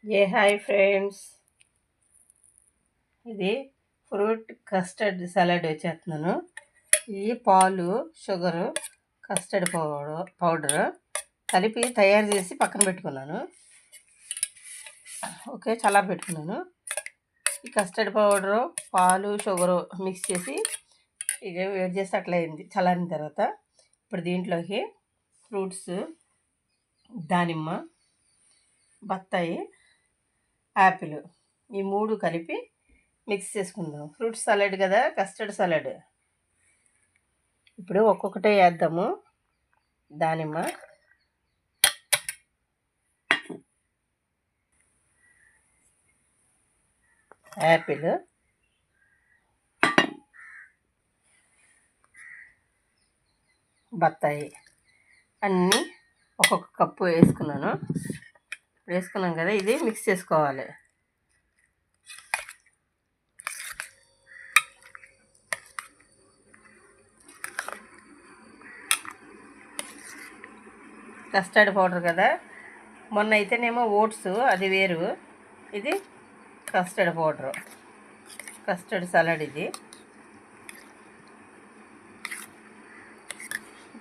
Hi friends. ఇది fruit custard salad చేస్తున్నాను. ఇది పాలు, షుగరు, కస్టర్డ్ పౌడర్ కలిపి తయారు చేసి పక్కన పెట్టుకున్నాను. ఓకే, చల్లారి పెట్టుకున్నాను. ఈ కస్టర్డ్ పౌడరు, పాలు, షుగరు మిక్స్ చేసి ఇక వేడి చేసి అట్లా అయింది. చల్లారిన తర్వాత ఇప్పుడు దీంట్లోకి ఫ్రూట్స్, దానిమ్మ, బత్తాయి, యాపిల్ ఈ మూడు కలిపి మిక్స్ చేసుకుందాం. ఫ్రూట్ సలాడ్ కదా, కస్టర్డ్ సలాడ్. ఇప్పుడు ఒక్కొక్కటే వేద్దాము. దానిమ్మ, యాపిల్, బత్తాయి అన్నీ ఒక్కొక్క కప్పు వేసుకున్నాను. వేసుకున్నాం కదా, ఇది మిక్స్ చేసుకోవాలి. కస్టర్డ్ పౌడర్ కదా, మొన్న అయితేనేమో ఓట్స్, అది వేరు. ఇది కస్టర్డ్ పౌడరు, కస్టర్డ్ సలాడ్ ఇది.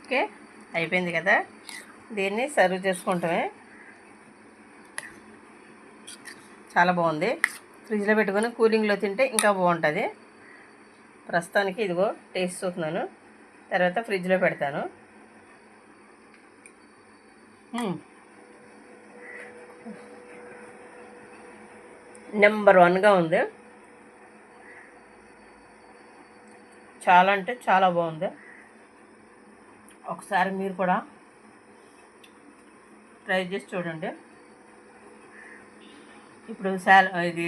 ఓకే, అయిపోయింది కదా, దీన్ని సర్వ్ చేసుకుంటామే. చాలా బాగుంది. ఫ్రిడ్జ్లో పెట్టుకొని కూలింగ్లో తింటే ఇంకా బాగుంటుంది. ప్రస్తుతానికి ఇదిగో టేస్ట్ చూస్తున్నాను, తర్వాత ఫ్రిడ్జ్లో పెడతాను. నెంబర్ 1గా ఉంది. చాలా అంటే చాలా బాగుంది. ఒకసారి మీరు కూడా ట్రై చేసి చూడండి. ఇప్పుడు ఇది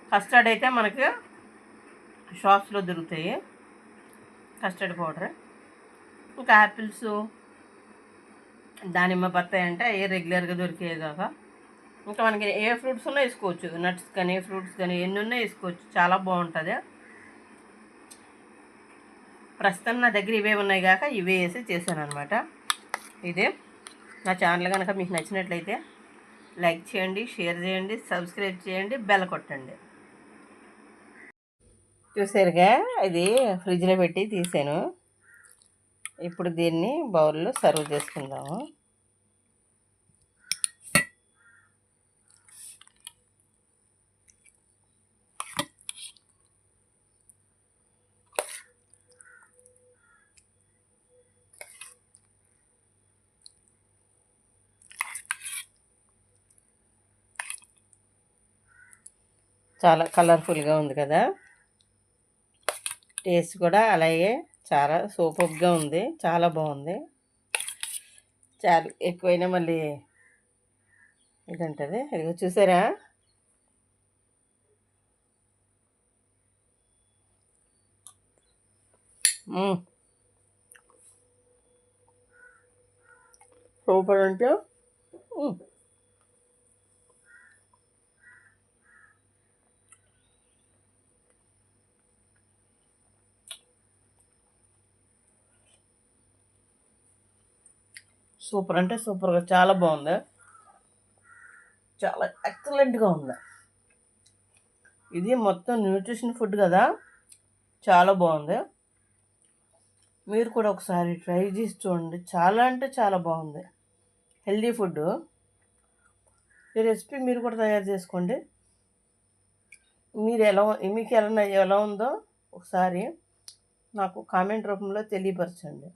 కస్టర్డ్ అయితే మనకి షాప్స్లో దొరుకుతాయి, కస్టర్డ్ పౌడర్. ఇంకా యాపిల్స్, దానిమ్మ, బత్తాయి అంటే అవి రెగ్యులర్గా దొరికేవి కాక, ఇంకా మనకి ఏ ఫ్రూట్స్ ఉన్నా వేసుకోవచ్చు. నట్స్ కానీ ఫ్రూట్స్ కానీ ఎన్ని ఉన్నా వేసుకోవచ్చు. చాలా బాగుంటుంది. ప్రస్తుతం నా దగ్గర ఇవే ఉన్నాయి కాక ఇవే వేసి చేశాను అనమాట. ఇదే నా ఛానల్ కనుక మీకు నచ్చినట్లయితే లైక్ చేయండి, షేర్ చేయండి, సబ్స్క్రైబ్ చేయండి, బెల్ కొట్టండి. చూసారుగా, ఇది ఫ్రిడ్జ్లో పెట్టి తీసాను. ఇప్పుడు దీన్ని బౌల్లో సర్వ్ చేసుకుందాము. చాలా కలర్ఫుల్గా ఉంది కదా, టేస్ట్ కూడా అలాగే చాలా సూపర్గా ఉంది. చాలా బాగుంది. చాలా ఎక్కువైనా మళ్ళీ ఇదంటుంది. ఇదిగో చూసారా, సూపర్ అంటే సూపర్ అంటే సూపర్గా చాలా బాగుంది. చాలా ఎక్సలెంట్గా ఉంది. ఇది మొత్తం న్యూట్రిషన్ ఫుడ్ కదా, చాలా బాగుంది. మీరు కూడా ఒకసారి ట్రై చేసి చూడండి. చాలా అంటే చాలా బాగుంది. Healthy food. ఈ రెసిపీ మీరు కూడా తయారు చేసుకోండి. మీకు ఎలా ఉందో ఒకసారి నాకు కామెంట్ రూపంలో తెలియపరచండి.